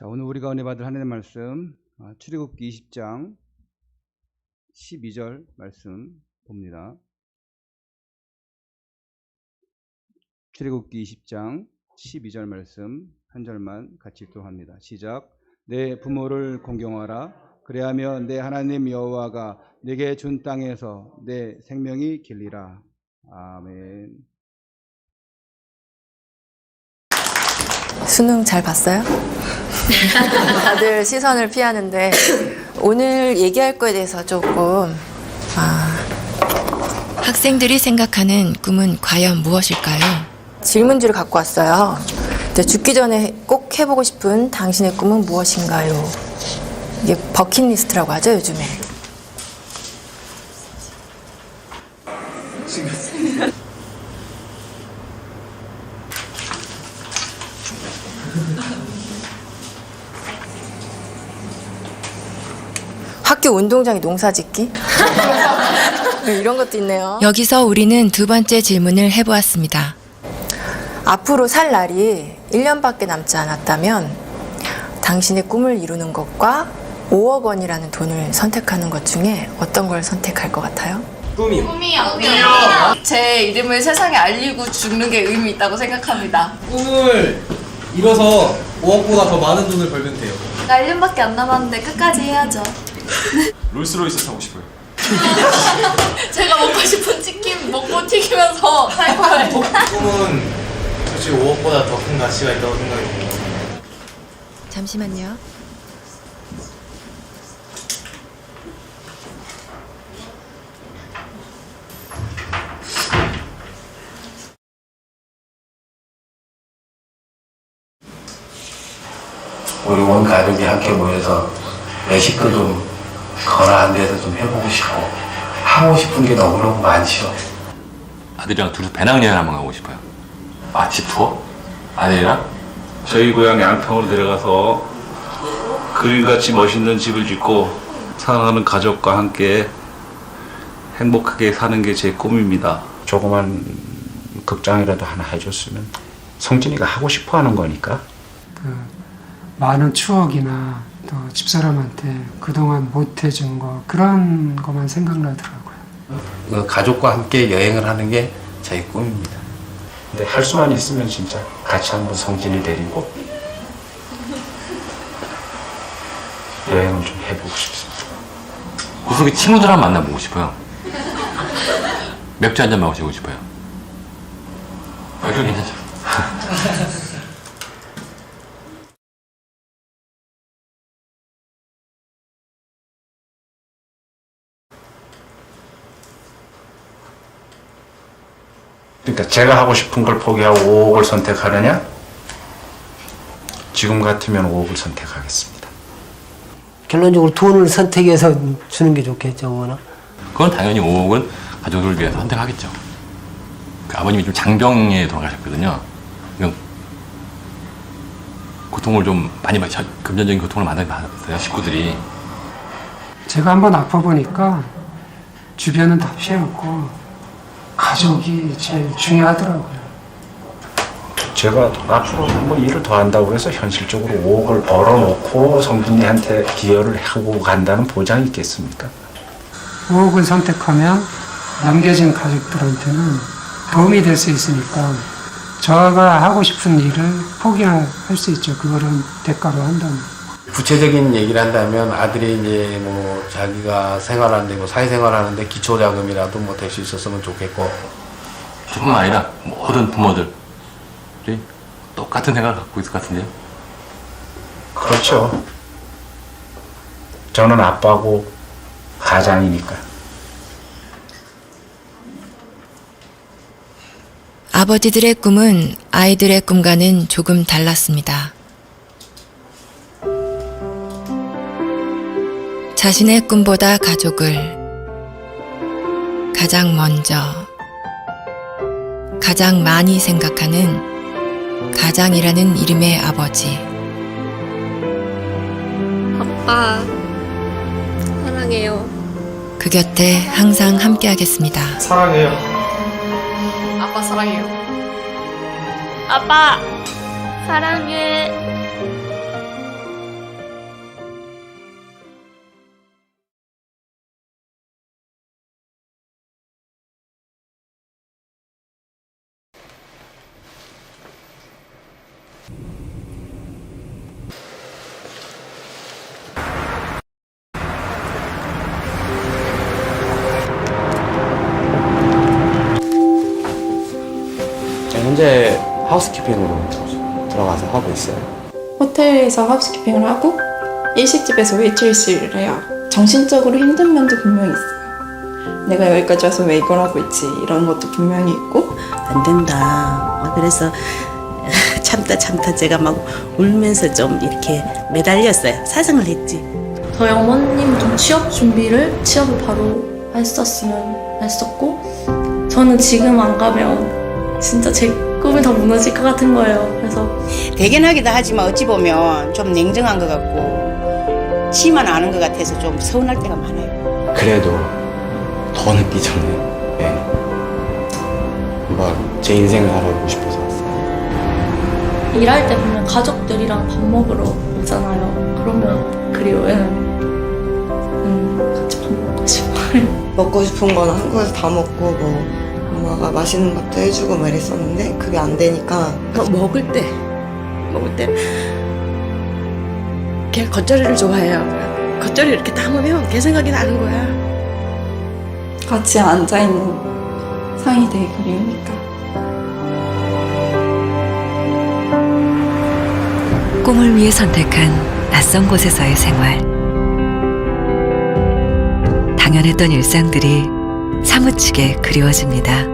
자, 오늘 우리가 은혜 받을 하나님의 말씀 출애굽기 20장 12절 말씀 봅니다. 출애굽기 20장 12절 말씀 한 절만 같이 읽도록합니다. 시작. 내 부모를 공경하라. 그래야면 내 하나님 여호와가 내게 준 땅에서 내 생명이 길리라. 아멘. 수능 잘 봤어요? 다들 시선을 피하는데 오늘 얘기할 거에 대해서 조금 학생들이 생각하는 꿈은 과연 무엇일까요? 질문지를 갖고 왔어요. 근데 죽기 전에 꼭 해보고 싶은 당신의 꿈은 무엇인가요? 이게 버킷리스트라고 하죠, 요즘에. 학교 운동장에 농사 짓기? 이런 것도 있네요. 여기서 우리는 두 번째 질문을 해보았습니다. 앞으로 살 날이 1년밖에 남지 않았다면 당신의 꿈을 이루는 것과 5억 원이라는 돈을 선택하는 것 중에 어떤 걸 선택할 것 같아요? 꿈이요. 제 이름을 세상에 알리고 죽는 게 의미 있다고 생각합니다. 꿈을 이뤄서 5억보다 더 많은 돈을 벌면 돼요. 나 1년밖에 안 남았는데 끝까지 해야죠. 롤스로이스 타고 싶어요. 제가 먹고 싶은 치킨 먹고 튀기면서 살 거예요. 꿈은 솔직히 5억보다 더 큰 가치가 있다고 생각해요. 잠시만요. 우리 온 가족이 함께 모여서 외식도 좀 거나한 데서 좀 해보고 싶고 하고 싶은 게 너무너무 많죠. 아들이랑 둘이서 배낭여행 한번 가고 싶어요. 집 투어? 아들이랑? 저희 고향 양평으로 내려가서 그림같이 멋있는 집을 짓고 사랑하는 가족과 함께 행복하게 사는 게 제 꿈입니다. 조그만 극장이라도 하나 해줬으면 성진이가 하고 싶어 하는 거니까. 많은 추억이나 또 집사람한테 그동안 못 해준 거 그런 것만 생각나더라고요. 가족과 함께 여행을 하는 게 저희 꿈입니다. 근데 할 수만 있으면 진짜 같이 한번 성진이 데리고 여행을 좀 해보고 싶습니다. 구석에 친구들 한번 만나보고 싶어요. 맥주 한잔 마시고 싶어요. 맥주 괜찮죠? 그러니까 제가 하고 싶은 걸 포기하고 5억을 선택하느냐? 지금 같으면 5억을 선택하겠습니다. 결론적으로 돈을 선택해서 주는 게 좋겠죠, 뭐나. 그건 당연히 5억은 가족을 위해서 선택하겠죠. 아버님이 좀 장병에 돌아가셨거든요. 고통을 좀 많이 받았어요. 금전적인 고통을 많이 받았어요, 식구들이. 제가 한번 아파보니까 주변은 다 피해왔고 가족이 제일 중요하더라고요. 제가 앞으로 한번 일을 더 한다고 해서 현실적으로 5억을 벌어놓고 성진이한테 기여를 하고 간다는 보장이 있겠습니까? 5억을 선택하면 남겨진 가족들한테는 도움이 될 수 있으니까 저가 하고 싶은 일을 포기할 수 있죠. 그거를 대가로 한다면. 구체적인 얘기를 한다면 아들이 이제 뭐 자기가 생활하는데 뭐 사회생활하는데 기초자금이라도 뭐 될 수 있었으면 좋겠고. 저뿐만 아니라 모든 부모들이 똑같은 생각을 갖고 있을 것 같은데요. 그렇죠. 저는 아빠고 가장이니까. 아버지들의 꿈은 아이들의 꿈과는 조금 달랐습니다. 자신의 꿈보다 가족을 가장 먼저, 가장 많이 생각하는 가장이라는 이름의 아버지. 아빠 사랑해요. 그 곁에 항상 함께하겠습니다. 사랑해요. 아빠 사랑해요. 아빠 사랑해. 현재 하우스키핑으로 들어가서 하고 있어요. 호텔에서 하우스키핑을 하고 일식집에서 웨이트리스를 해요. 정신적으로 힘든 면도 분명히 있어요. 내가 여기까지 와서 왜 이걸 하고 있지 이런 것도 분명히 있고 안 된다. 그래서 참다 제가 막 울면서 좀 이렇게 매달렸어요. 사정을 했지. 저희 어머님 좀 취업을 바로 했었고 저는 지금 안 가면 진짜 제 꿈이 다 무너질 것 같은 거예요. 그래서 대견하기도 하지만 어찌 보면 좀 냉정한 것 같고 치만 아는 것 같아서 좀 서운할 때가 많아요. 그래도 더 늦기 전에 한번 제 인생을 알아보고 싶어서 왔어요. 일할 때 보면 가족들이랑 밥 먹으러 오잖아요. 그러면 그리워요. 같이 밥 먹고 싶어요. 먹고 싶은 거는 한국에서 다 먹고 뭐 엄마가 맛있는 것도 해주고 막 이랬었는데 그게 안 되니까 먹을 때 걔 겉절이를 좋아해요. 겉절이 이렇게 담으면 걔 생각이 나는 거야. 같이 앉아있는 상이 되게 그리우니까. 꿈을 위해 선택한 낯선 곳에서의 생활. 당연했던 일상들이 사무치게 그리워집니다.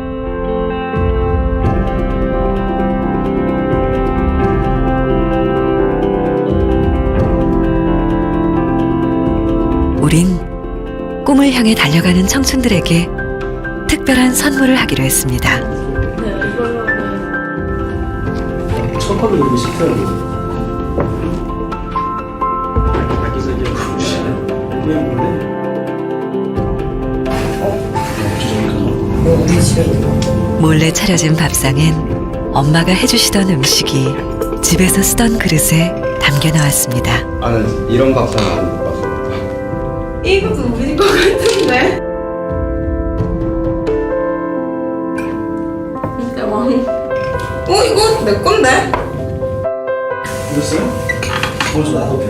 우린 꿈을 향해 달려가는 청춘들에게 특별한 선물을 하기로 했습니다. 첫번에 이렇게 시켜요. 여기서 이제 그냥 몰래. 몰래 차려진 밥상엔 엄마가 해주시던 음식이 집에서 쓰던 그릇에 담겨 나왔습니다. 나는 이런 밥상 안 봤어. 이것도 우리 것 같은데? 이거 내 건데? 이랬어요? 먼저 나도 펴.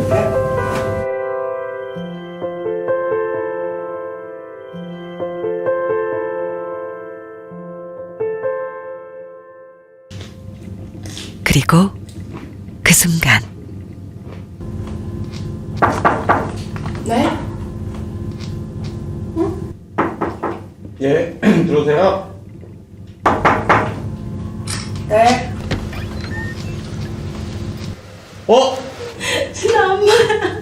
그리고 그 순간 네? 예, 들어오세요. 네. 진아 엄마야.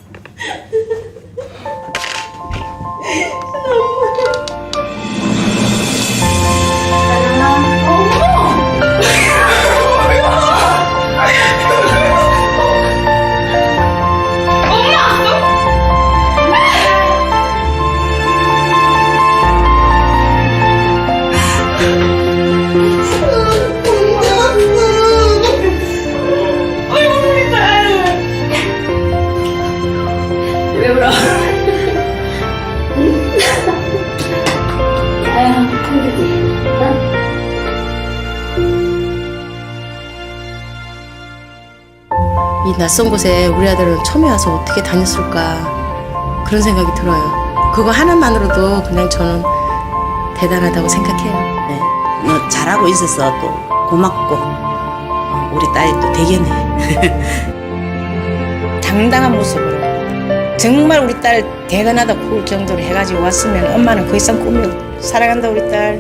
이 낯선 곳에 우리 아들은 처음에 와서 어떻게 다녔을까 그런 생각이 들어요. 그거 하나만으로도 그냥 저는 대단하다고 생각해요. 네. 너 잘하고 있어서 또 고맙고 우리 딸이 또 되겠네. 당당한 모습으로 정말 우리 딸 대단하다 볼 정도로 해가지고 왔으면 엄마는 그 이상 꿈이 사랑한다 우리 딸.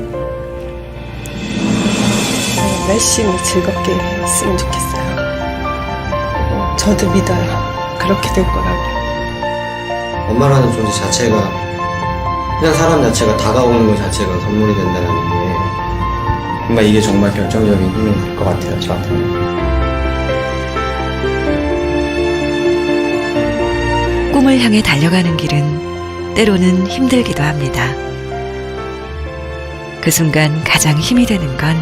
열심히 즐겁게 했으면 좋겠어요. 저도 믿어요. 그렇게 될 거라고. 엄마라는 존재 자체가 그냥 사람 자체가 다가오는 것 자체가 선물이 된다는 게 정말 이게 정말 결정적인 힘이 될 것 같아요. 저한테는. 꿈을 향해 달려가는 길은 때로는 힘들기도 합니다. 그 순간 가장 힘이 되는 건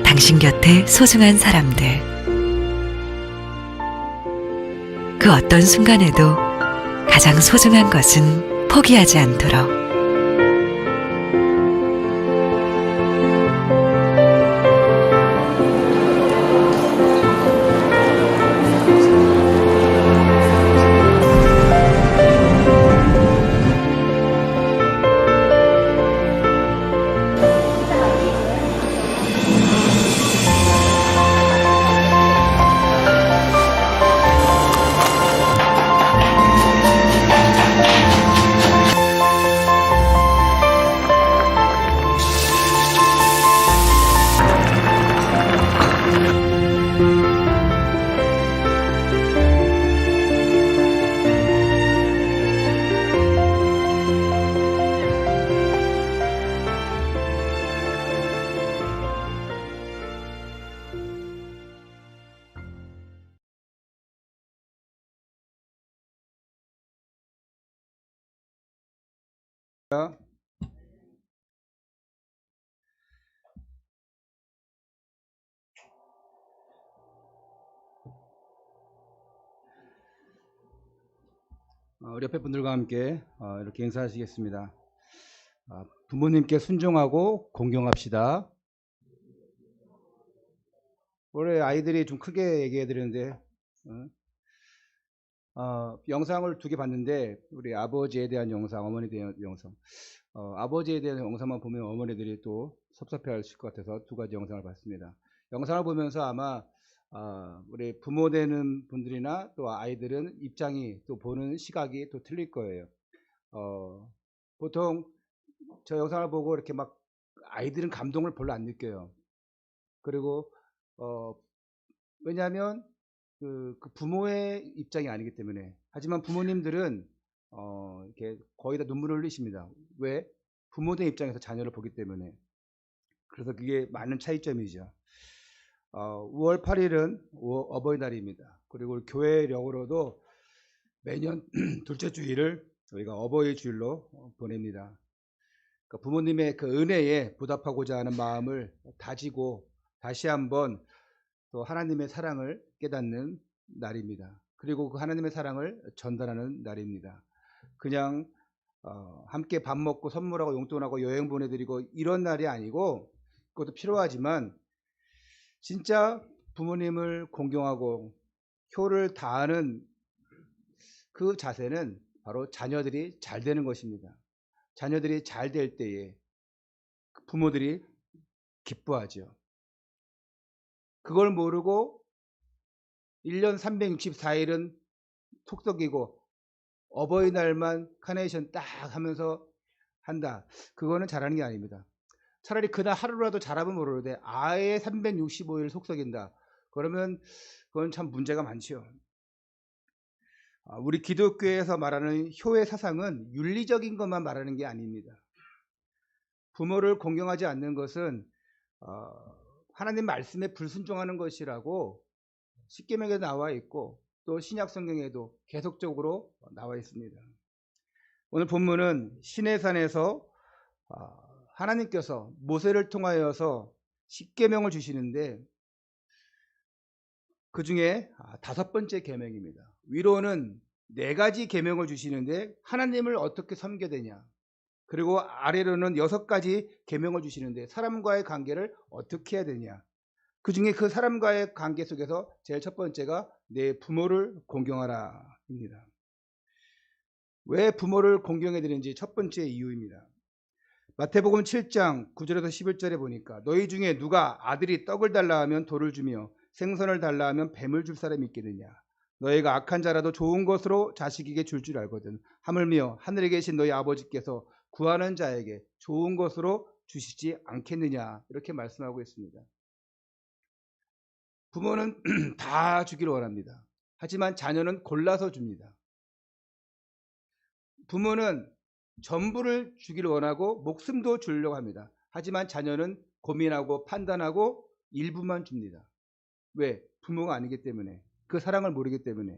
당신 곁에 소중한 사람들. 그 어떤 순간에도 가장 소중한 것은 포기하지 않도록. 우리 옆에 분들과 함께 이렇게 인사하시겠습니다. 부모님께 순종하고 공경합시다. 올해 아이들이 좀 크게 얘기해 드렸는데 영상을 2개 봤는데 우리 아버지에 대한 영상, 어머니에 대한 영상. 아버지에 대한 영상만 보면 어머니들이 또 섭섭해하실 것 같아서 2가지 영상을 봤습니다. 영상을 보면서 아마 우리 부모 되는 분들이나 또 아이들은 입장이 또 보는 시각이 또 틀릴 거예요. 보통 저 영상을 보고 이렇게 막 아이들은 감동을 별로 안 느껴요. 그리고 왜냐하면 그 부모의 입장이 아니기 때문에. 하지만 부모님들은 이렇게 거의 다 눈물을 흘리십니다. 왜? 부모된 입장에서 자녀를 보기 때문에. 그래서 그게 많은 차이점이죠. 5월 8일은 어버이날입니다. 그리고 교회력으로도 매년 둘째 주일을 저희가 어버이 주일로 보냅니다. 그러니까 부모님의 그 은혜에 보답하고자 하는 마음을 다지고 다시 한번 또 하나님의 사랑을 깨닫는 날입니다. 그리고 그 하나님의 사랑을 전달하는 날입니다. 그냥 함께 밥 먹고 선물하고 용돈하고 여행 보내드리고 이런 날이 아니고, 그것도 필요하지만 진짜 부모님을 공경하고 효를 다하는 그 자세는 바로 자녀들이 잘 되는 것입니다. 자녀들이 잘 될 때에 부모들이 기뻐하죠. 그걸 모르고 1년 364일은 속썩이고 어버이날만 카네이션 딱 하면서 한다. 그거는 잘하는 게 아닙니다. 차라리 그날 하루라도 잘하면 모르는데 아예 365일 속썩인다. 그러면 그건 참 문제가 많지요. 우리 기독교에서 말하는 효의 사상은 윤리적인 것만 말하는 게 아닙니다. 부모를 공경하지 않는 것은 하나님 말씀에 불순종하는 것이라고 십계명에도 나와 있고 또 신약 성경에도 계속적으로 나와 있습니다. 오늘 본문은 시내산에서 하나님께서 모세를 통하여서 십계명을 주시는데 그 중에 5번째 계명입니다. 위로는 4가지 계명을 주시는데 하나님을 어떻게 섬겨야 되냐, 그리고 아래로는 6가지 계명을 주시는데 사람과의 관계를 어떻게 해야 되냐. 그 중에 그 사람과의 관계 속에서 제일 첫 번째가 내 부모를 공경하라 입니다. 왜 부모를 공경해야 되는지 첫 번째 이유입니다. 마태복음 7장 9절에서 11절에 보니까 너희 중에 누가 아들이 떡을 달라 하면 돌을 주며 생선을 달라 하면 뱀을 줄 사람이 있겠느냐. 너희가 악한 자라도 좋은 것으로 자식에게 줄 알거든. 하물며 하늘에 계신 너희 아버지께서 구하는 자에게 좋은 것으로 주시지 않겠느냐. 이렇게 말씀하고 있습니다. 부모는 다 주기를 원합니다. 하지만 자녀는 골라서 줍니다. 부모는 전부를 주기를 원하고 목숨도 주려고 합니다. 하지만 자녀는 고민하고 판단하고 일부만 줍니다. 왜? 부모가 아니기 때문에, 그 사랑을 모르기 때문에.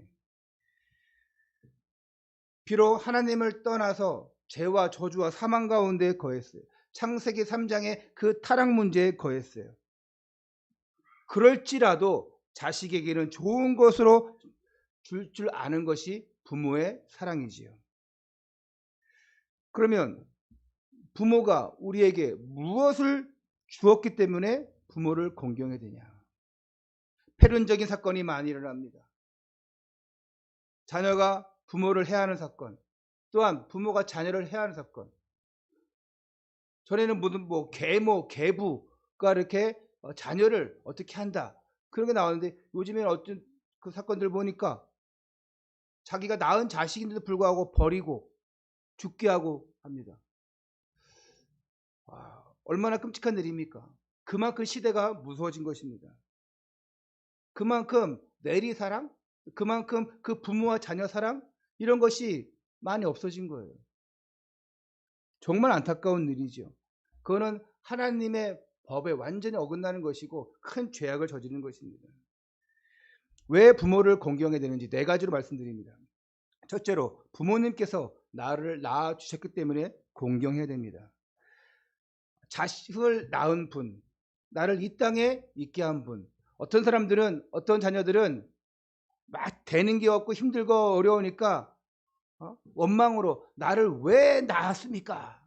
비록 하나님을 떠나서 죄와 저주와 사망 가운데 거했어요. 창세기 3장의 그 타락 문제에 거했어요. 그럴지라도 자식에게는 좋은 것으로 줄 줄 아는 것이 부모의 사랑이지요. 그러면 부모가 우리에게 무엇을 주었기 때문에 부모를 공경해야 되냐? 폐륜적인 사건이 많이 일어납니다. 자녀가 부모를 해하는 사건, 또한 부모가 자녀를 해하는 사건. 전에는 무슨 계부가 이렇게 자녀를 어떻게 한다, 그런 게 나왔는데 요즘에는 어떤 그 사건들 보니까 자기가 낳은 자식인데도 불구하고 버리고 죽게 하고 합니다. 얼마나 끔찍한 일입니까? 그만큼 시대가 무서워진 것입니다. 그만큼 내리사랑, 그만큼 그 부모와 자녀 사랑, 이런 것이 많이 없어진 거예요. 정말 안타까운 일이죠. 그거는 하나님의 법에 완전히 어긋나는 것이고 큰 죄악을 저지르는 것입니다. 왜 부모를 공경해야 되는지 4가지로 말씀드립니다. 첫째로 부모님께서 나를 낳아주셨기 때문에 공경해야 됩니다. 자식을 낳은 분, 나를 이 땅에 있게 한 분, 어떤 사람들은, 어떤 자녀들은 막 되는 게 없고 힘들고 어려우니까 원망으로 나를 왜 낳았습니까?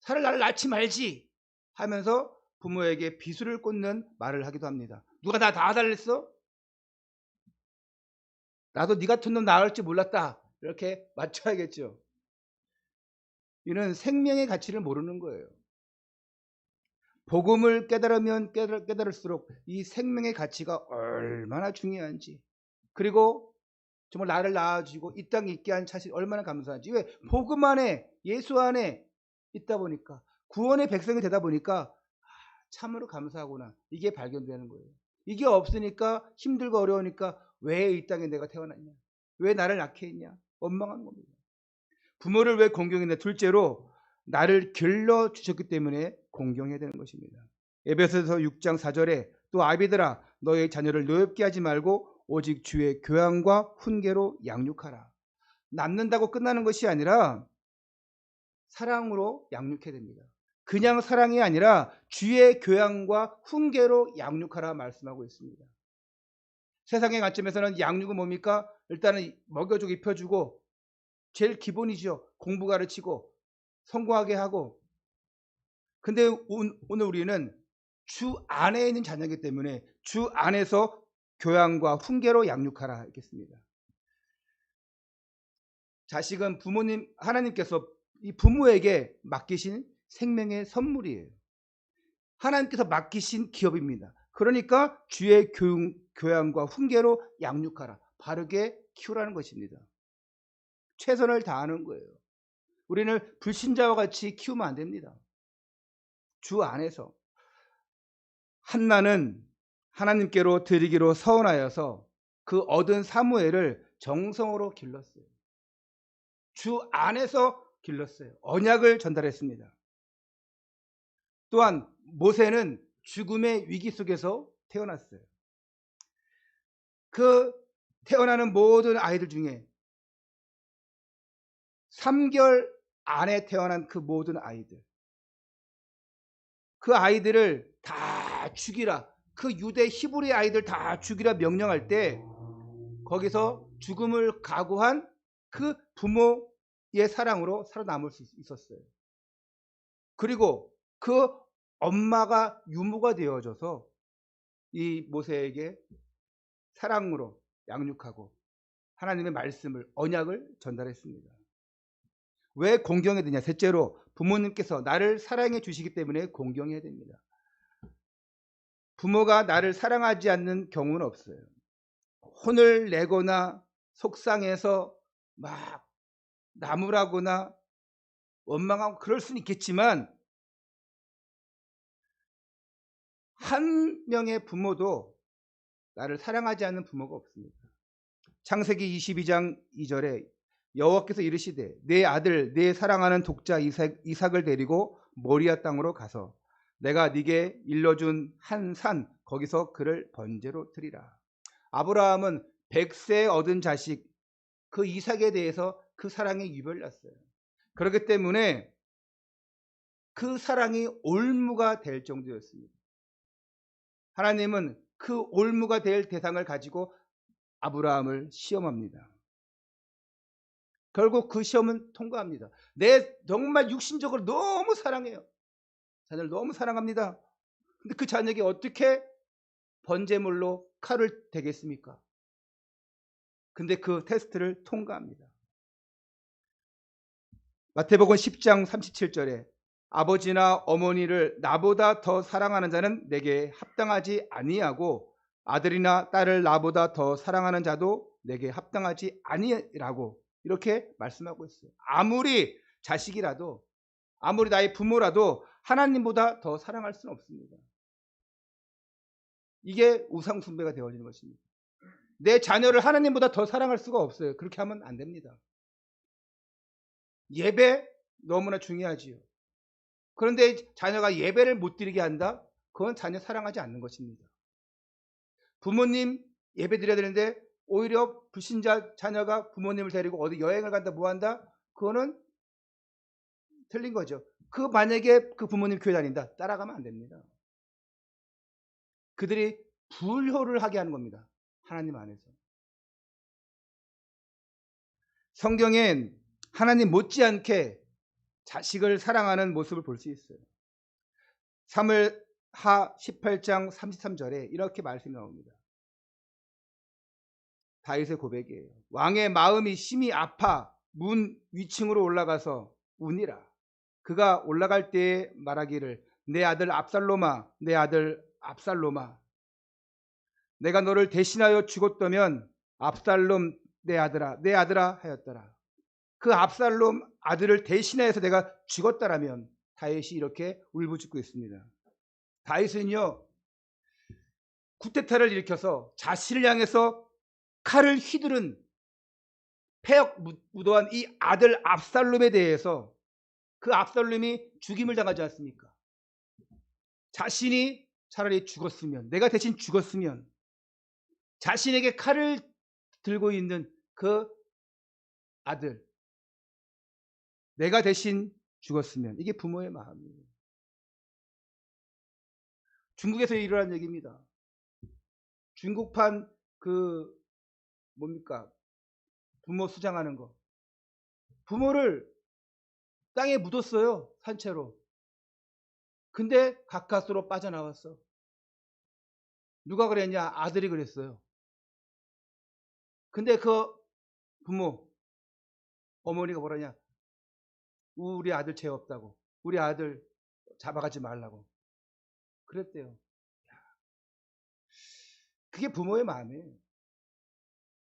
차라리 나를 낳지 말지 하면서 부모에게 비수를 꽂는 말을 하기도 합니다. 누가 나 낳아달랬어? 나도 네 같은 놈 낳을 줄 몰랐다. 이렇게 맞춰야겠죠. 이는 생명의 가치를 모르는 거예요. 복음을 깨달으면 깨달을수록 이 생명의 가치가 얼마나 중요한지, 그리고 정말 나를 낳아주고 이 땅에 있게 한 자식 얼마나 감사한지. 왜? 복음 안에, 예수 안에 있다 보니까, 구원의 백성이 되다 보니까 참으로 감사하구나, 이게 발견되는 거예요. 이게 없으니까, 힘들고 어려우니까 왜 이 땅에 내가 태어났냐, 왜 나를 낳게 했냐, 원망하는 겁니다. 부모를 왜 공경했냐? 둘째로 나를 길러주셨기 때문에 공경해야 되는 것입니다. 에베소서 6장 4절에 또 아비들아 너의 자녀를 노엽게 하지 말고 오직 주의 교양과 훈계로 양육하라. 낳는다고 끝나는 것이 아니라 사랑으로 양육해야 됩니다. 그냥 사랑이 아니라 주의 교양과 훈계로 양육하라 말씀하고 있습니다. 세상의 관점에서는 양육은 뭡니까? 일단은 먹여주고 입혀주고, 제일 기본이죠. 공부 가르치고 성공하게 하고. 근데 오늘 우리는 주 안에 있는 자녀이기 때문에 주 안에서 교양과 훈계로 양육하라 했겠습니다. 자식은 부모님, 하나님께서 이 부모에게 맡기신 생명의 선물이에요. 하나님께서 맡기신 기업입니다. 그러니까 주의 교양과 훈계로 양육하라, 바르게 키우라는 것입니다. 최선을 다하는 거예요. 우리는 불신자와 같이 키우면 안 됩니다. 주 안에서. 한나는 하나님께로 드리기로 서원하여서 그 얻은 사무엘을 정성으로 길렀어요. 주 안에서 길렀어요. 언약을 전달했습니다. 또한 모세는 죽음의 위기 속에서 태어났어요. 그 태어나는 모든 아이들 중에 3개월 안에 태어난 그 모든 아이들, 그 아이들을 다 죽이라, 그 유대 히브리 아이들 다 죽이라 명령할 때 거기서 죽음을 각오한 그 부모의 사랑으로 살아남을 수 있었어요. 그리고 그 엄마가 유모가 되어줘서 이 모세에게 사랑으로 양육하고 하나님의 말씀을, 언약을 전달했습니다. 왜 공경해야 되냐? 셋째로 부모님께서 나를 사랑해 주시기 때문에 공경해야 됩니다. 부모가 나를 사랑하지 않는 경우는 없어요. 혼을 내거나 속상해서 막 나무라거나 원망하고 그럴 수는 있겠지만, 한 명의 부모도 나를 사랑하지 않는 부모가 없습니다. 창세기 22장 2절에 여호와께서 이르시되 내 아들 내 사랑하는 독자 이삭을 데리고 모리아 땅으로 가서 내가 네게 일러준 한 산 거기서 그를 번제로 드리라. 아브라함은 100세 얻은 자식 그 이삭에 대해서 그 사랑에 유별났어요. 그렇기 때문에 그 사랑이 올무가 될 정도였습니다. 하나님은 그 올무가 될 대상을 가지고 아브라함을 시험합니다. 결국 그 시험은 통과합니다. 내 정말 육신적으로 너무 사랑해요. 자녀를 너무 사랑합니다. 근데 그 자녀에게 어떻게 번제물로 칼을 대겠습니까? 근데 그 테스트를 통과합니다. 마태복음 10장 37절에 아버지나 어머니를 나보다 더 사랑하는 자는 내게 합당하지 아니하고 아들이나 딸을 나보다 더 사랑하는 자도 내게 합당하지 아니라고 이렇게 말씀하고 있어요. 아무리 자식이라도, 아무리 나의 부모라도 하나님보다 더 사랑할 수는 없습니다. 이게 우상숭배가 되어지는 것입니다. 내 자녀를 하나님보다 더 사랑할 수가 없어요. 그렇게 하면 안 됩니다. 예배 너무나 중요하지요. 그런데 자녀가 예배를 못 드리게 한다? 그건 자녀 사랑하지 않는 것입니다. 부모님 예배 드려야 되는데 오히려 불신자 자녀가 부모님을 데리고 어디 여행을 간다, 뭐 한다? 그거는 틀린 거죠. 만약에 그 부모님 교회 다닌다. 따라가면 안 됩니다. 그들이 불효를 하게 하는 겁니다. 하나님 안에서. 성경엔 하나님 못지않게 자식을 사랑하는 모습을 볼 수 있어요. 사무엘하 18장 33절에 이렇게 말씀이 나옵니다. 다윗의 고백이에요. 왕의 마음이 심히 아파 문 위층으로 올라가서 우니라. 그가 올라갈 때에 말하기를 내 아들 압살롬아, 내 아들 압살롬아, 내가 너를 대신하여 죽었다면 압살롬 내 아들아 하였더라. 그 압살롬 아들을 대신하여서 내가 죽었다라면 다윗이 이렇게 울부짖고 있습니다. 다윗은요, 쿠데타를 일으켜서 자신을 향해서 칼을 휘두른 폐역 무도한 이 아들 압살롬에 대해서 그 압살롬이 죽임을 당하지 않습니까? 자신이 차라리 죽었으면, 내가 대신 죽었으면, 자신에게 칼을 들고 있는 그 아들, 내가 대신 죽었으면, 이게 부모의 마음이에요. 중국에서 일어난 얘기입니다. 중국판 부모 수장하는 거. 부모를 땅에 묻었어요. 산채로. 근데 가까스로 빠져나왔어. 누가 그랬냐? 아들이 그랬어요. 근데 그 부모, 어머니가 뭐라냐? 우리 아들 죄 없다고. 우리 아들 잡아가지 말라고. 그랬대요. 그게 부모의 마음이에요.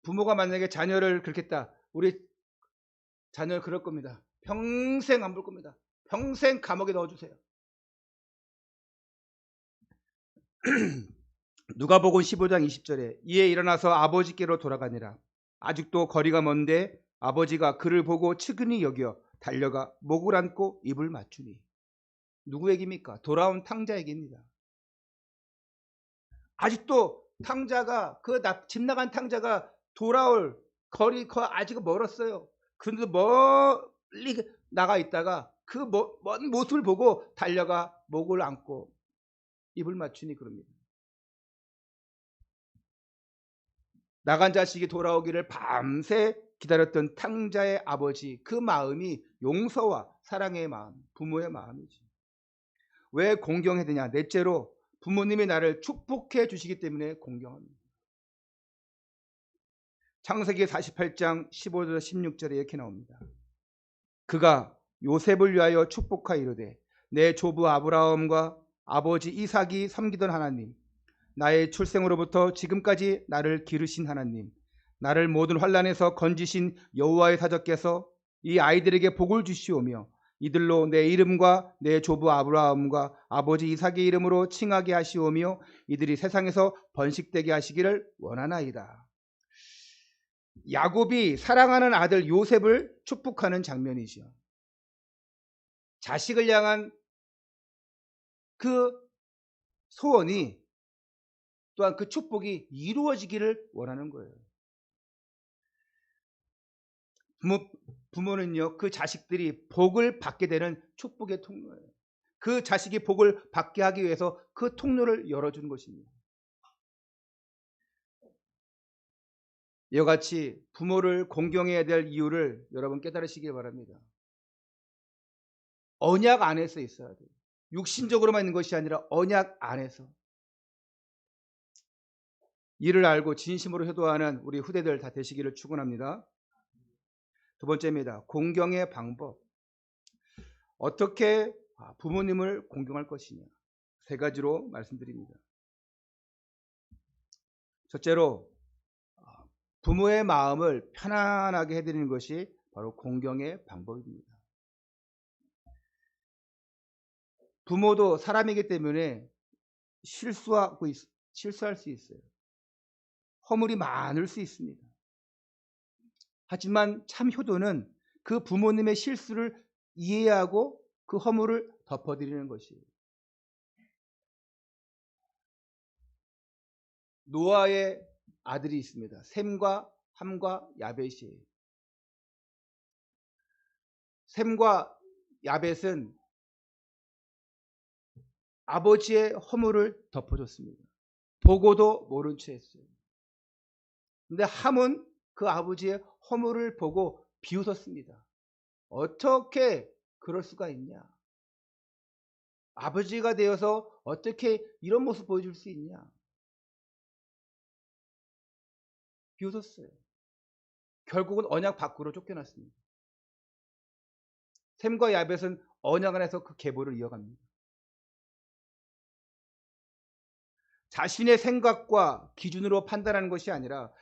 부모가 만약에 자녀를 그렇게 했다. 우리 자녀를 그럴 겁니다. 평생 안 볼 겁니다. 평생 감옥에 넣어주세요. 누가복음 15장 20절에 이에 일어나서 아버지께로 돌아가니라. 아직도 거리가 먼데 아버지가 그를 보고 측은히 여겨 달려가 목을 안고 입을 맞추니. 누구 얘기입니까? 돌아온 탕자 얘기입니다. 아직도 탕자가 집 나간 탕자가 돌아올 거리 아직 멀었어요. 근데 멀리 나가 있다가 그 먼 모습을 보고 달려가 목을 안고 입을 맞추니 그럽니다. 나간 자식이 돌아오기를 밤새 기다렸던 탕자의 아버지, 그 마음이 용서와 사랑의 마음, 부모의 마음이지. 왜 공경해야 되냐? 넷째로 부모님이 나를 축복해 주시기 때문에 공경합니다. 창세기 48장 15절 16절에 이렇게 나옵니다. 그가 요셉을 위하여 축복하여 이르되 내 조부 아브라함과 아버지 이삭이 섬기던 하나님, 나의 출생으로부터 지금까지 나를 기르신 하나님, 나를 모든 환난에서 건지신 여호와의 사적께서 이 아이들에게 복을 주시오며 이들로 내 이름과 내 조부 아브라함과 아버지 이삭의 이름으로 칭하게 하시오며 이들이 세상에서 번식되게 하시기를 원하나이다. 야곱이 사랑하는 아들 요셉을 축복하는 장면이죠. 자식을 향한 그 소원이 또한 그 축복이 이루어지기를 원하는 거예요. 부모는요, 그 자식들이 복을 받게 되는 축복의 통로예요. 그 자식이 복을 받게 하기 위해서 그 통로를 열어주는 것입니다. 이와 같이 부모를 공경해야 될 이유를 여러분 깨달으시기 바랍니다. 언약 안에서 있어야 돼요. 육신적으로만 있는 것이 아니라 언약 안에서. 이를 알고 진심으로 효도하는 우리 후대들 다 되시기를 축원합니다. 두 번째입니다. 공경의 방법. 어떻게 부모님을 공경할 것이냐. 세 가지로 말씀드립니다. 첫째로 부모의 마음을 편안하게 해드리는 것이 바로 공경의 방법입니다. 부모도 사람이기 때문에 실수할 수 있어요. 허물이 많을 수 있습니다. 하지만 참 효도는 그 부모님의 실수를 이해하고 그 허물을 덮어드리는 것이에요. 노아의 아들이 있습니다. 셈과 함과 야벳이에요. 셈과 야벳은 아버지의 허물을 덮어줬습니다. 보고도 모른 채 했어요. 근데 함은 그 아버지의 허물을 보고 비웃었습니다. 어떻게 그럴 수가 있냐? 아버지가 되어서 어떻게 이런 모습 보여줄 수 있냐? 비웃었어요. 결국은 언약 밖으로 쫓겨났습니다. 셈과 야벳은 언약 안에서 그 계보를 이어갑니다. 자신의 생각과 기준으로 판단하는 것이 아니라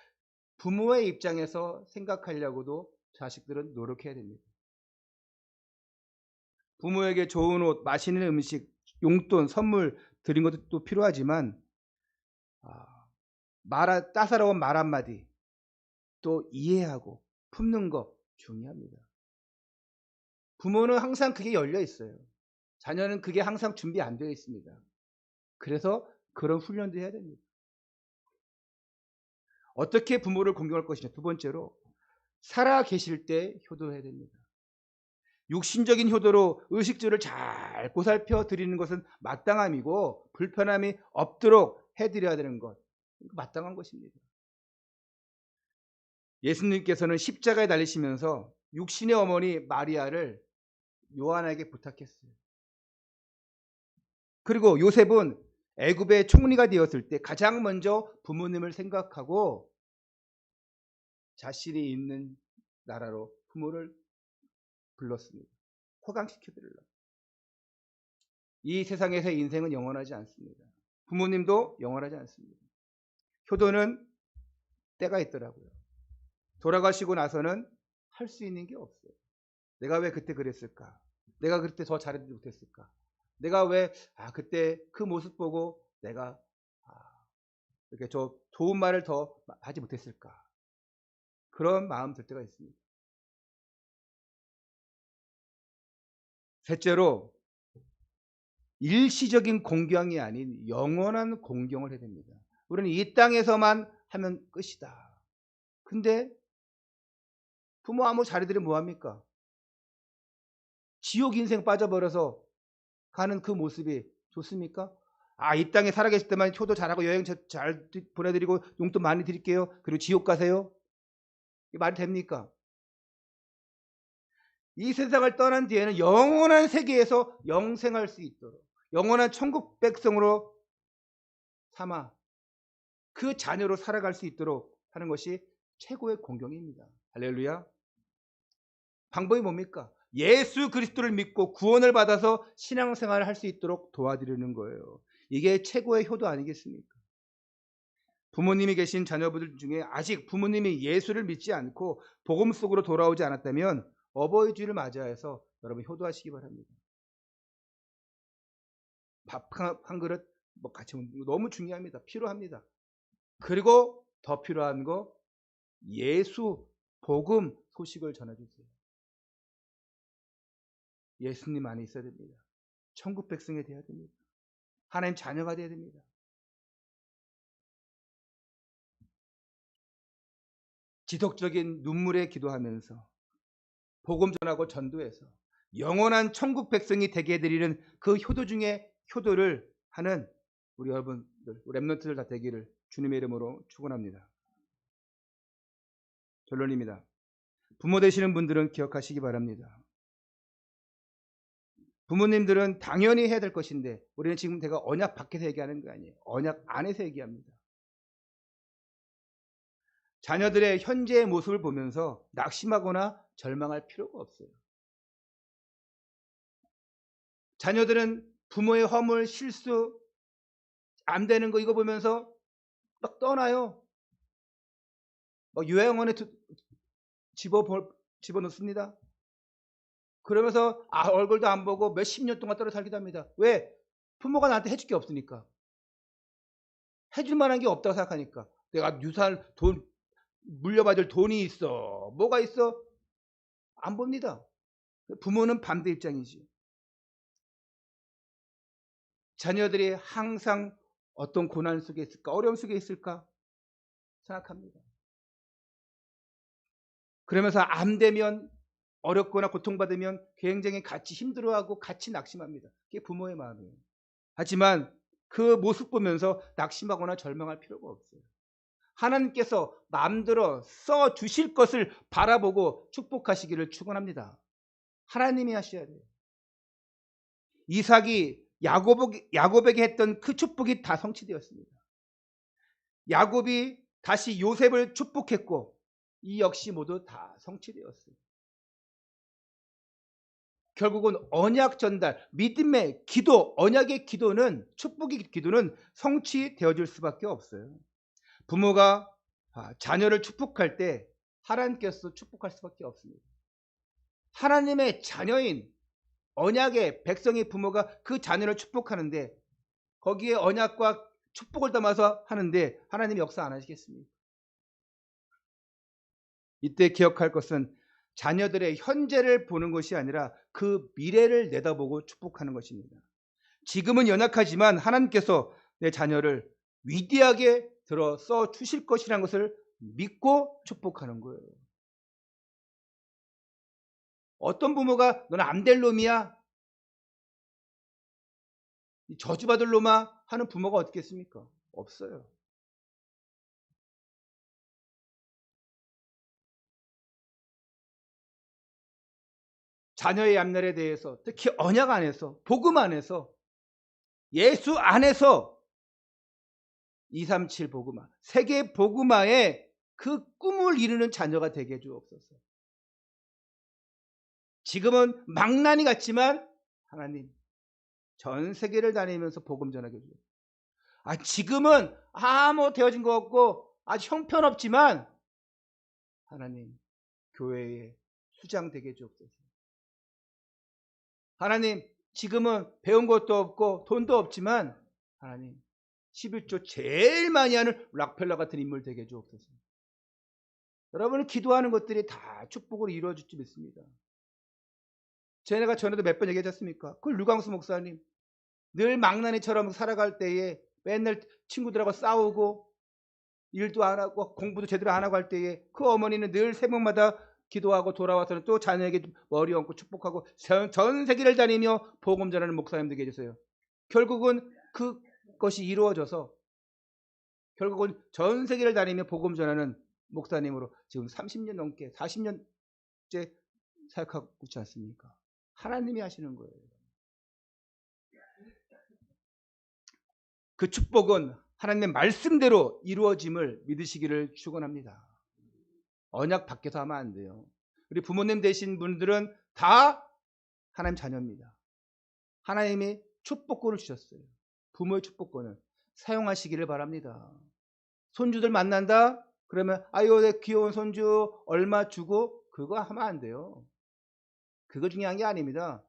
부모의 입장에서 생각하려고도 자식들은 노력해야 됩니다. 부모에게 좋은 옷, 맛있는 음식, 용돈, 선물 드린 것도 필요하지만 따사로운 말 한마디 또 이해하고 품는 것 중요합니다. 부모는 항상 그게 열려 있어요. 자녀는 그게 항상 준비 안 되어 있습니다. 그래서 그런 훈련도 해야 됩니다. 어떻게 부모를 공경할 것이냐. 두 번째로 살아 계실 때 효도해야 됩니다. 육신적인 효도로 의식주를 잘 보살펴 드리는 것은 마땅함이고 불편함이 없도록 해드려야 되는 것, 마땅한 것입니다. 예수님께서는 십자가에 달리시면서 육신의 어머니 마리아를 요한에게 부탁했어요. 그리고 요셉은 애굽의 총리가 되었을 때 가장 먼저 부모님을 생각하고 자신이 있는 나라로 부모를 불렀습니다. 호강시켜드리려고. 이 세상에서의 인생은 영원하지 않습니다. 부모님도 영원하지 않습니다. 효도는 때가 있더라고요. 돌아가시고 나서는 할 수 있는 게 없어요. 내가 왜 그때 그랬을까? 내가 그때 더 잘하지 못했을까? 내가 왜 그때 그 모습 보고 내가 이렇게 저 좋은 말을 더 하지 못했을까? 그런 마음 들 때가 있습니다. 셋째로 일시적인 공경이 아닌 영원한 공경을 해야 됩니다. 우리는 이 땅에서만 하면 끝이다. 근데 부모 아무 잘해드리면 뭐합니까? 지옥 인생 빠져버려서 가는 그 모습이 좋습니까? 이 땅에 살아계실 때만 효도 잘하고 여행 잘 보내드리고 용돈 많이 드릴게요. 그리고 지옥 가세요. 이게 말이 됩니까? 이 세상을 떠난 뒤에는 영원한 세계에서 영생할 수 있도록 영원한 천국 백성으로 삼아 그 자녀로 살아갈 수 있도록 하는 것이 최고의 공경입니다. 할렐루야. 방법이 뭡니까? 예수 그리스도를 믿고 구원을 받아서 신앙생활을 할 수 있도록 도와드리는 거예요. 이게 최고의 효도 아니겠습니까? 부모님이 계신 자녀분들 중에 아직 부모님이 예수를 믿지 않고 복음 속으로 돌아오지 않았다면 어버이 주일을 맞이해서 여러분 효도하시기 바랍니다. 밥 한 그릇 같이 먹는 거 너무 중요합니다. 필요합니다. 그리고 더 필요한 거 예수 복음 소식을 전해주세요. 예수님 안에 있어야 됩니다. 천국 백성이 되어야 됩니다. 하나님 자녀가 되어야 됩니다. 지속적인 눈물에 기도하면서 복음 전하고 전도해서 영원한 천국 백성이 되게 해드리는 그 효도 중에 효도를 하는 우리 여러분들, 렘넌트들 다 되기를 주님의 이름으로 축원합니다. 결론입니다. 부모 되시는 분들은 기억하시기 바랍니다. 부모님들은 당연히 해야 될 것인데 우리는 지금 제가 언약 밖에서 얘기하는 거 아니에요. 언약 안에서 얘기합니다. 자녀들의 현재의 모습을 보면서 낙심하거나 절망할 필요가 없어요. 자녀들은 부모의 허물, 실수, 안 되는 거 이거 보면서 막 떠나요. 막 요양원에 집어넣습니다. 그러면서 얼굴도 안 보고 몇십 년 동안 떨어 살기도 합니다. 왜? 부모가 나한테 해줄 게 없으니까. 해줄 만한 게 없다고 생각하니까. 내가 유산, 돈, 물려받을 돈이 있어. 뭐가 있어? 안 봅니다. 부모는 반대 입장이지. 자녀들이 항상 어떤 고난 속에 있을까? 어려움 속에 있을까? 생각합니다. 그러면서 안 되면 어렵거나 고통받으면 굉장히 같이 힘들어하고 같이 낙심합니다. 그게 부모의 마음이에요. 하지만 그 모습 보면서 낙심하거나 절망할 필요가 없어요. 하나님께서 마음대로 써 주실 것을 바라보고 축복하시기를 축원합니다. 하나님이 하셔야 돼요. 이삭이 야곱에게 했던 그 축복이 다 성취되었습니다. 야곱이 다시 요셉을 축복했고 이 역시 모두 다 성취되었어요. 결국은 언약 전달, 믿음의 기도, 언약의 기도는, 축복의 기도는 성취되어질 수밖에 없어요. 부모가 자녀를 축복할 때 하나님께서 축복할 수밖에 없습니다. 하나님의 자녀인 언약의 백성의 부모가 그 자녀를 축복하는데 거기에 언약과 축복을 담아서 하는데 하나님이 역사 안 하시겠습니까? 이때 기억할 것은 자녀들의 현재를 보는 것이 아니라 그 미래를 내다보고 축복하는 것입니다. 지금은 연약하지만 하나님께서 내 자녀를 위대하게 들어 써 주실 것이라는 것을 믿고 축복하는 거예요. 어떤 부모가 너는 안 될 놈이야, 저주받을 놈아 하는 부모가 어떻겠습니까? 없어요. 자녀의 앞날에 대해서, 특히 언약 안에서, 복음 안에서, 예수 안에서 237 복음화, 세계 복음화의 그 꿈을 이루는 자녀가 되게 해주옵소서. 지금은 망나니 같지만 하나님 전 세계를 다니면서 복음 전하게 해주세요. 지금은 아무 되어진 것 없고 아주 형편없지만 하나님 교회의 수장 되게 해주옵소서. 하나님 지금은 배운 것도 없고 돈도 없지만 하나님 11조 제일 많이 하는 락펠러 같은 인물 되게 해주옵소서. 여러분은 기도하는 것들이 다 축복으로 이루어질 줄 믿습니다. 제가 전에도 몇 번 얘기하지 않습니까? 그 류광수 목사님 늘 망나니처럼 살아갈 때에 맨날 친구들하고 싸우고 일도 안 하고 공부도 제대로 안 하고 할 때에 그 어머니는 늘 새벽마다 기도하고 돌아와서는 또 자녀에게 머리 얹고 축복하고 전 세계를 다니며 복음 전하는 목사님 되게 해주세요. 결국은 그것이 이루어져서 결국은 전 세계를 다니며 복음 전하는 목사님으로 지금 30년 넘게 40년째 사역하고 있지 않습니까? 하나님이 하시는 거예요. 그 축복은 하나님의 말씀대로 이루어짐을 믿으시기를 축원합니다. 언약 밖에서 하면 안 돼요. 우리 부모님 되신 분들은 다 하나님 자녀입니다. 하나님이 축복권을 주셨어요. 부모의 축복권을 사용하시기를 바랍니다. 손주들 만난다? 그러면 아유 내 귀여운 손주 얼마 주고 그거 하면 안 돼요. 그거 중요한 게 아닙니다.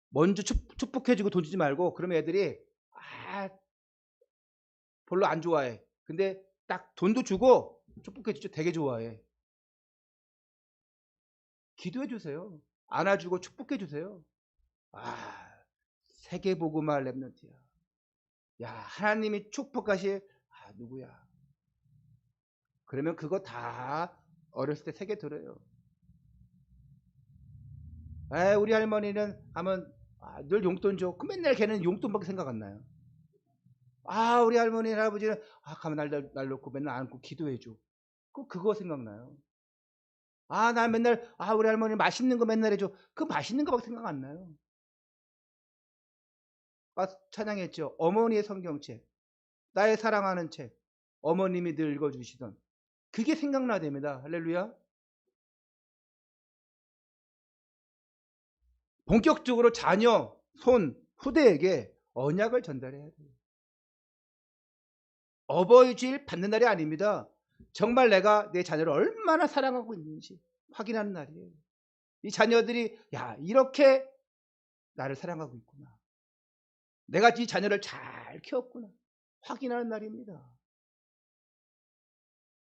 먼저 축복해주고 돈 주지 말고 그러면 애들이 별로 안 좋아해. 근데 딱 돈도 주고 축복해주죠. 되게 좋아해. 기도해주세요. 안아주고 축복해주세요. 세계복음화 랩런트야. 야 하나님이 축복하실 누구야. 그러면 그거 다 어렸을 때 새겨 들어요. 우리 할머니는 하면 늘 용돈 줘. 그 맨날 걔는 용돈밖에 생각 안 나요. 우리 할머니 할아버지는 가면 날 놓고 맨날 안고 기도해줘. 그거 생각나요. 나 맨날 우리 할머니 맛있는 거 맨날 해줘. 그 맛있는 거밖에 생각 안 나요. 찬양했죠. 어머니의 성경책, 나의 사랑하는 책, 어머님이 늘 읽어주시던 그게 생각나야 됩니다. 할렐루야. 본격적으로 자녀, 손, 후대에게 언약을 전달해야 돼요. 어버이주일 받는 날이 아닙니다. 정말 내가 내 자녀를 얼마나 사랑하고 있는지 확인하는 날이에요. 이 자녀들이 이렇게 나를 사랑하고 있구나. 내가 이 자녀를 잘 키웠구나. 확인하는 날입니다.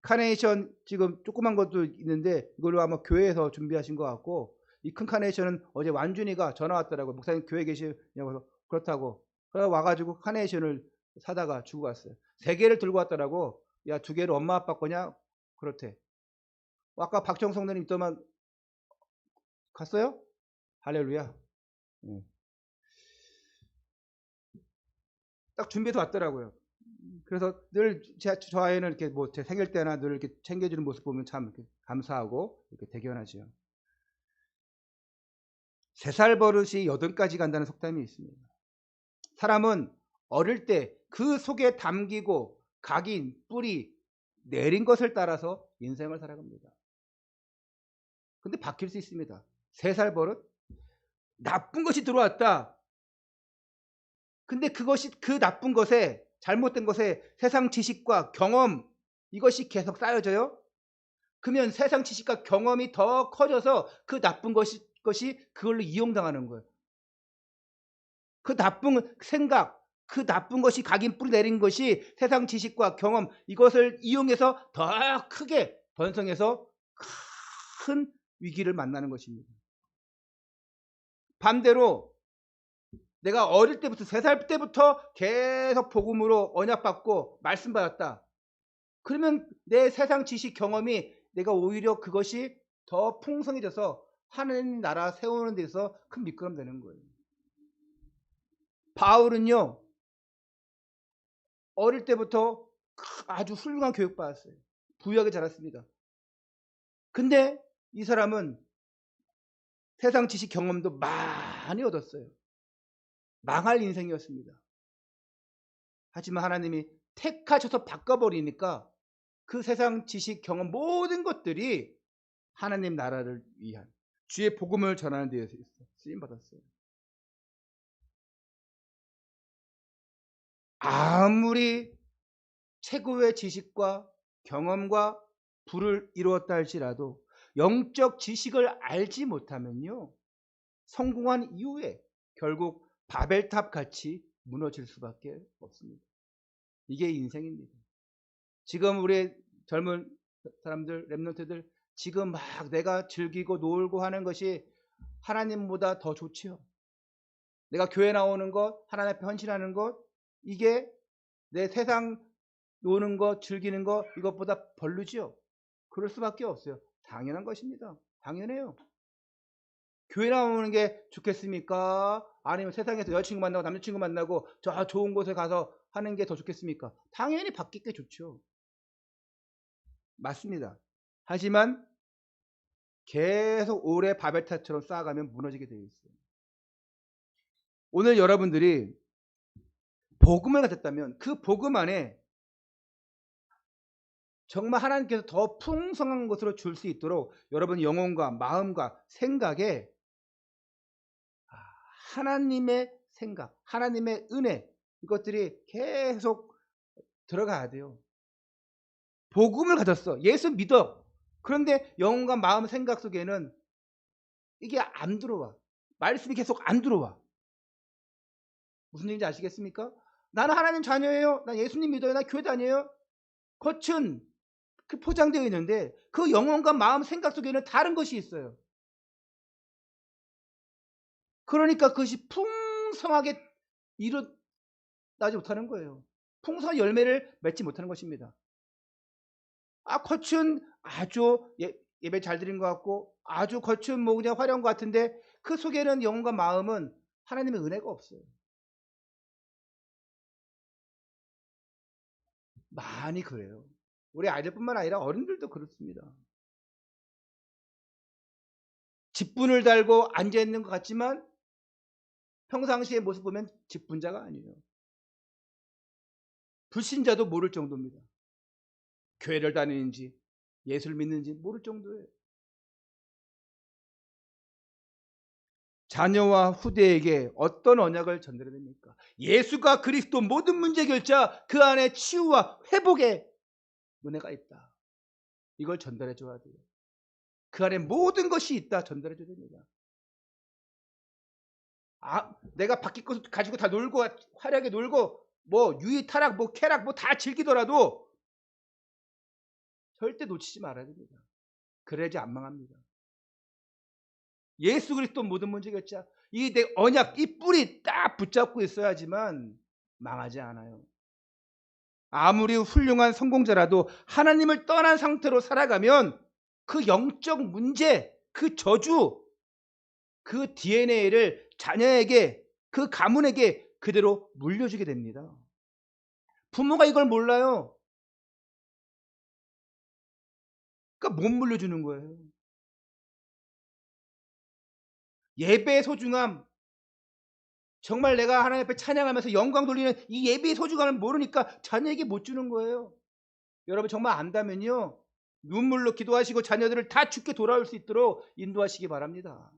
카네이션 지금 조그만 것도 있는데 이걸로 아마 교회에서 준비하신 것 같고 이 큰 카네이션은 어제 완준이가 전화 왔더라고요. 목사님 교회 계시냐고 해서 그렇다고. 그래서 와가지고 카네이션을 사다가 주고 갔어요. 3개를 들고 왔더라고. 야 2개를 엄마 아빠 거냐? 그렇대. 아까 박정성 누님 있더만 갔어요? 할렐루야. 딱 준비해서 왔더라고요. 그래서 늘 저 아이는 이렇게 뭐 제 생일 때나 늘 이렇게 챙겨주는 모습 보면 참 이렇게 감사하고 이렇게 대견하죠. 3살 버릇이 8가지 간다는 속담이 있습니다. 사람은 어릴 때 그 속에 담기고 각인, 뿌리, 내린 것을 따라서 인생을 살아갑니다. 근데 바뀔 수 있습니다. 3살 버릇? 나쁜 것이 들어왔다. 근데 그것이 그 나쁜 것에 잘못된 것에 세상 지식과 경험 이것이 계속 쌓여져요. 그러면 세상 지식과 경험이 더 커져서 그 나쁜 것이 그걸로 이용당하는 거예요. 그 나쁜 생각, 그 나쁜 것이 각인 뿌리 내린 것이 세상 지식과 경험 이것을 이용해서 더 크게 번성해서 큰 위기를 만나는 것입니다. 반대로 내가 어릴 때부터 3살 때부터 계속 복음으로 언약받고 말씀 받았다. 그러면 내 세상 지식 경험이 내가 오히려 그것이 더 풍성해져서 하나님 나라 세우는 데서 큰 미끄럼 되는 거예요. 바울은요 어릴 때부터 아주 훌륭한 교육 받았어요. 부유하게 자랐습니다. 근데 이 사람은 세상 지식 경험도 많이 얻었어요. 망할 인생이었습니다. 하지만 하나님이 택하셔서 바꿔버리니까 그 세상 지식 경험 모든 것들이 하나님 나라를 위한 주의 복음을 전하는 데에서 쓰임받았어요. 아무리 최고의 지식과 경험과 부를 이루었다 할지라도 영적 지식을 알지 못하면요 성공한 이후에 결국 바벨탑 같이 무너질 수밖에 없습니다. 이게 인생입니다. 지금 우리 젊은 사람들, 랩런트들 지금 막 내가 즐기고 놀고 하는 것이 하나님보다 더 좋지요. 내가 교회 나오는 것, 하나님 앞에 헌신하는 것 이게 내 세상 노는 것, 즐기는 것 이것보다 별로지요. 그럴 수밖에 없어요. 당연한 것입니다. 당연해요. 교회 나오는 게 좋겠습니까? 아니면 세상에서 여자친구 만나고 남자친구 만나고 저 좋은 곳에 가서 하는 게 더 좋겠습니까? 당연히 바뀔 게 좋죠. 맞습니다. 하지만 계속 오래 바벨탑처럼 쌓아가면 무너지게 되어 있어요. 오늘 여러분들이 복음을 가졌다면 그 복음 안에 정말 하나님께서 더 풍성한 것으로 줄 수 있도록 여러분 영혼과 마음과 생각에 하나님의 생각, 하나님의 은혜 이것들이 계속 들어가야 돼요. 복음을 가졌어. 예수 믿어. 그런데 영혼과 마음 생각 속에는 이게 안 들어와. 말씀이 계속 안 들어와. 무슨 얘기인지 아시겠습니까? 나는 하나님 자녀예요. 난 예수님 믿어요. 난 교회 다녀요. 겉은 그 포장되어 있는데 그 영혼과 마음 생각 속에는 다른 것이 있어요. 그러니까 그것이 풍성하게 일어나지 못하는 거예요. 풍성한 열매를 맺지 못하는 것입니다. 겉은 아주 예배 잘 드린 것 같고 아주 겉은 뭐 그냥 화려한 것 같은데 그 속에는 영혼과 마음은 하나님의 은혜가 없어요. 많이 그래요. 우리 아이들뿐만 아니라 어른들도 그렇습니다. 직분을 달고 앉아있는 것 같지만 평상시의 모습 보면 직분자가 아니에요. 불신자도 모를 정도입니다. 교회를 다니는지 예수를 믿는지 모를 정도예요. 자녀와 후대에게 어떤 언약을 전달해야 됩니까? 예수가 그리스도 모든 문제 결자 그 안에 치유와 회복의 은혜가 있다. 이걸 전달해 줘야 돼요. 그 안에 모든 것이 있다 전달해 줘야 됩니다. 내가 바뀔 것을 가지고 다 놀고 화려하게 놀고 뭐 유의 타락 뭐 쾌락 뭐 다 즐기더라도 절대 놓치지 말아야 됩니다. 그래야지 안 망합니다. 예수 그리스도 모든 문제 결자 이 내 언약 이 뿌리 딱 붙잡고 있어야지만 망하지 않아요. 아무리 훌륭한 성공자라도 하나님을 떠난 상태로 살아가면 그 영적 문제, 그 저주, 그 DNA를 자녀에게, 그 가문에게 그대로 물려주게 됩니다. 부모가 이걸 몰라요. 그러니까 못 물려주는 거예요. 예배의 소중함, 정말 내가 하나님 앞에 찬양하면서 영광 돌리는 이 예배의 소중함을 모르니까 자녀에게 못 주는 거예요. 여러분 정말 안다면요, 눈물로 기도하시고 자녀들을 다 주께 돌아올 수 있도록 인도하시기 바랍니다.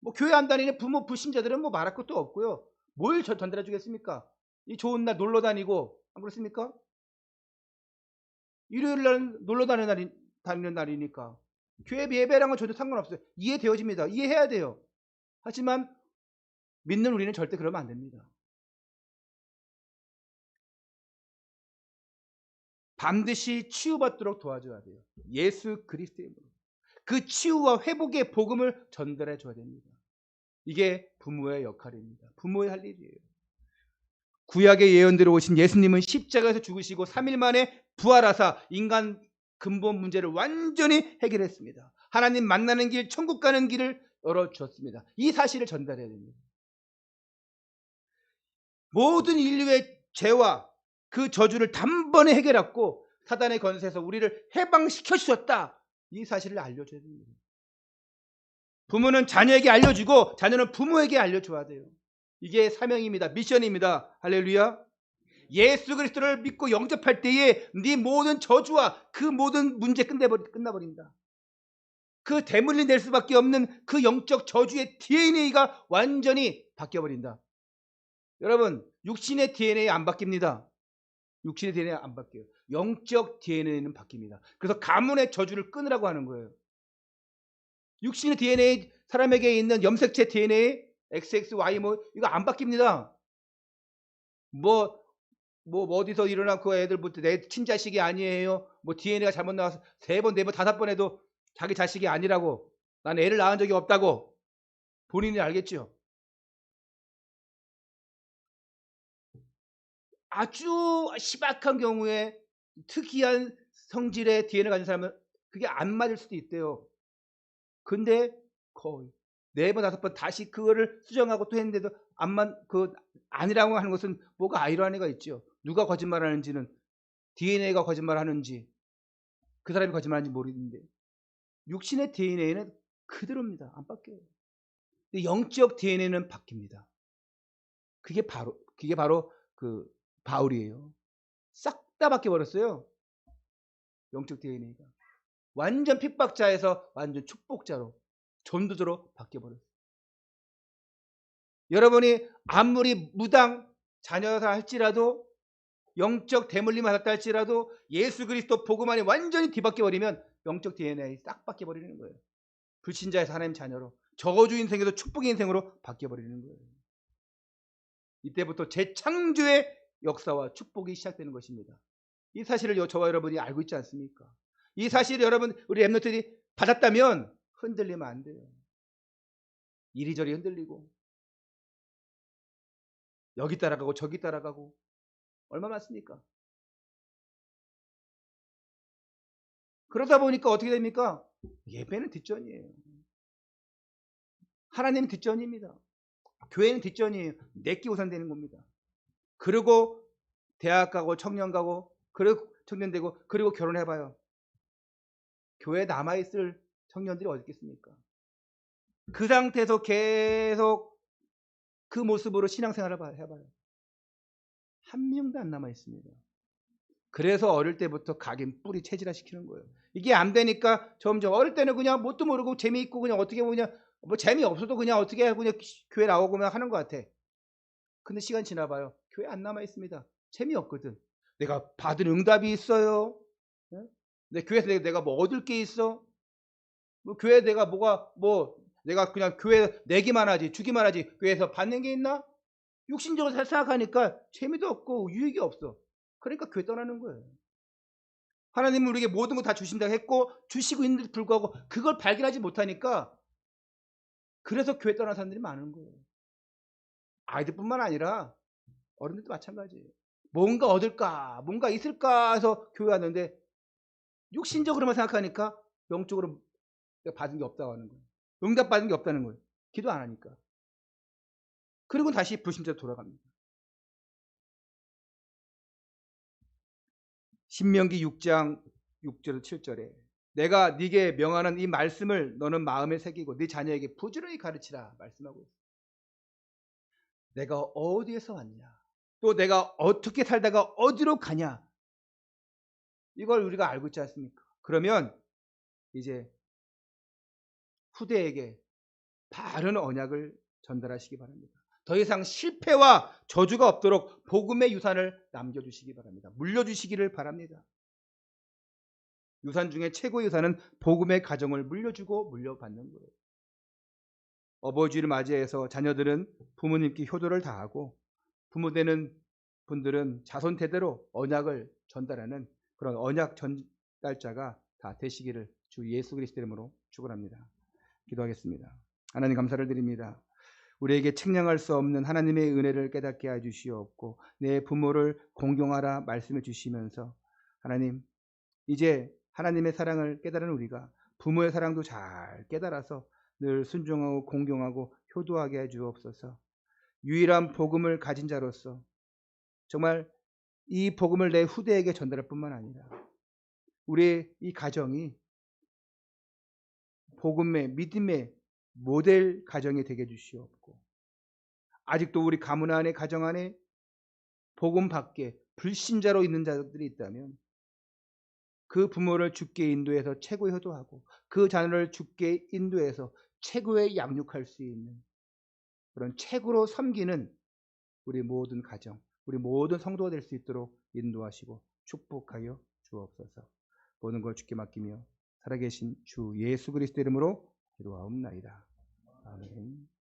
뭐 교회 안 다니는 부모 불신자들은 뭐 말할 것도 없고요. 뭘 전달해 주겠습니까? 이 좋은 날 놀러 다니고, 안 그렇습니까? 일요일 날 놀러 다니는 날이니까 교회 예배랑은 전혀 상관없어요. 이해되어집니다. 이해해야 돼요. 하지만 믿는 우리는 절대 그러면 안 됩니다. 반드시 치유받도록 도와줘야 돼요. 예수 그리스도의 이름으로. 그 치유와 회복의 복음을 전달해 줘야 됩니다. 이게 부모의 역할입니다. 부모의 할 일이에요. 구약의 예언대로 오신 예수님은 십자가에서 죽으시고 3일 만에 부활하사 인간 근본 문제를 완전히 해결했습니다. 하나님 만나는 길, 천국 가는 길을 열어주었습니다. 이 사실을 전달해야 됩니다. 모든 인류의 죄와 그 저주를 단번에 해결했고 사단의 권세에서 우리를 해방시켜 주셨다. 이 사실을 알려줘야 됩니다. 부모는 자녀에게 알려주고 자녀는 부모에게 알려줘야 돼요. 이게 사명입니다. 미션입니다. 할렐루야. 예수 그리스도를 믿고 영접할 때에 네 모든 저주와 그 모든 문제 끝나버린다. 그 대물림 될 수밖에 없는 그 영적 저주의 DNA가 완전히 바뀌어버린다. 여러분, 육신의 DNA 안 바뀝니다. 육신의 DNA 안 바뀌어요. 영적 DNA는 바뀝니다. 그래서 가문의 저주를 끊으라고 하는 거예요. 육신의 DNA, 사람에게 있는 염색체 DNA, XXY 이거 안 바뀝니다. 뭐 어디서 일어난 그 애들부터 내 친자식이 아니에요. 뭐 DNA가 잘못 나와서 3번, 4번, 5번 해도 자기 자식이 아니라고, 난 애를 낳은 적이 없다고 본인이 알겠죠. 아주 심각한 경우에 특이한 성질의 DNA를 가진 사람은 그게 안 맞을 수도 있대요. 근데 거의 4번, 5번 다시 그거를 수정하고 또 했는데도 아니라고 하는 것은 뭐가 아이러니가 있죠. 누가 거짓말하는지는, DNA가 거짓말하는지 그 사람이 거짓말하는지 모르는데 육신의 DNA는 그대로입니다. 안 바뀌어요. 근데 영적 DNA는 바뀝니다. 그게 바로 그 바울이에요. 싹 다 바뀌어버렸어요. 영적 DNA가 완전 핍박자에서 완전 축복자로, 전도자로 바뀌어버렸어요. 여러분이 아무리 무당 자녀다 할지라도, 영적 대물림 받았다 할지라도 예수 그리스도 복음 안에 완전히 뒤바뀌어버리면 영적 DNA 싹 바뀌어버리는 거예요. 불신자에서 하나님 자녀로, 저주 인생에서 축복의 인생으로 바뀌어버리는 거예요. 이때부터 재창조의 역사와 축복이 시작되는 것입니다. 이 사실을 저와 여러분이 알고 있지 않습니까? 이 사실을 여러분, 우리 랩너들이 받았다면 흔들리면 안 돼요. 이리저리 흔들리고 여기 따라가고 저기 따라가고 얼마 많습니까? 그러다 보니까 어떻게 됩니까? 예배는 뒷전이에요. 하나님은 뒷전입니다. 교회는 뒷전이에요. 내끼 우선되는 겁니다. 그리고 대학 가고 청년 가고, 그리고 청년 되고, 그리고 결혼해봐요. 교회에 남아있을 청년들이 어디 있겠습니까? 그 상태에서 계속 그 모습으로 신앙생활을 해봐요. 한 명도 안 남아있습니다. 그래서 어릴 때부터 각인 뿌리 체질화시키는 거예요. 이게 안 되니까 점점, 어릴 때는 그냥 뭣도 모르고 재미있고 그냥 어떻게 보면 뭐 재미없어도 그냥 어떻게 하고 그냥 교회 나오고 그냥 하는 것 같아. 근데 시간 지나봐요. 교회 안 남아있습니다. 재미없거든. 내가 받은 응답이 있어요. 내 교회에서 내가 뭐 얻을 게 있어? 뭐 교회 내가 내가 그냥 교회 내기만 하지, 주기만 하지, 교회에서 받는 게 있나? 육신적으로 생각하니까 재미도 없고 유익이 없어. 그러니까 교회 떠나는 거예요. 하나님은 우리에게 모든 거 다 주신다고 했고 주시고 있는데도 불구하고 그걸 발견하지 못하니까, 그래서 교회 떠나는 사람들이 많은 거예요. 아이들뿐만 아니라 어른들도 마찬가지예요. 뭔가 얻을까, 뭔가 있을까 해서 교회 왔는데 육신적으로만 생각하니까 영적으로 받은 게 없다고 하는 거예요. 응답받은 게 없다는 거예요. 기도 안 하니까. 그리고 다시 불신자로 돌아갑니다. 신명기 6장 6절 7절에 내가 네게 명하는 이 말씀을 너는 마음에 새기고 네 자녀에게 부지런히 가르치라 말씀하고 있어요. 내가 어디에서 왔냐, 또 내가 어떻게 살다가 어디로 가냐, 이걸 우리가 알고 있지 않습니까? 그러면 이제 후대에게 바른 언약을 전달하시기 바랍니다. 더 이상 실패와 저주가 없도록 복음의 유산을 남겨주시기 바랍니다. 물려주시기를 바랍니다. 유산 중에 최고의 유산은 복음의 가정을 물려주고 물려받는 거예요. 어버이주의를 맞이해서 자녀들은 부모님께 효도를 다하고 부모 되는 분들은 자손 대대로 언약을 전달하는 그런 언약 전달자가 다 되시기를 주 예수 그리스도 이름으로 축원합니다. 기도하겠습니다. 하나님 감사를 드립니다. 우리에게 측량할 수 없는 하나님의 은혜를 깨닫게 해 주시옵고 내 부모를 공경하라 말씀해 주시면서 하나님 이제 하나님의 사랑을 깨달은 우리가 부모의 사랑도 잘 깨달아서 늘 순종하고 공경하고 효도하게 해 주옵소서. 유일한 복음을 가진 자로서 정말 이 복음을 내 후대에게 전달할 뿐만 아니라 우리의 이 가정이 복음의 믿음의 모델 가정이 되게 해주시옵고 아직도 우리 가문 안에 가정 안에 복음 밖에 불신자로 있는 자들이 있다면 그 부모를 주께 인도해서 최고의 효도하고 그 자녀를 주께 인도해서 최고의 양육할 수 있는 그런 최고로 섬기는 우리 모든 가정, 우리 모든 성도가 될 수 있도록 인도하시고 축복하여 주옵소서. 모든 걸 주께 맡기며 살아계신 주 예수 그리스도 이름으로 기도하옵나이다. 아멘.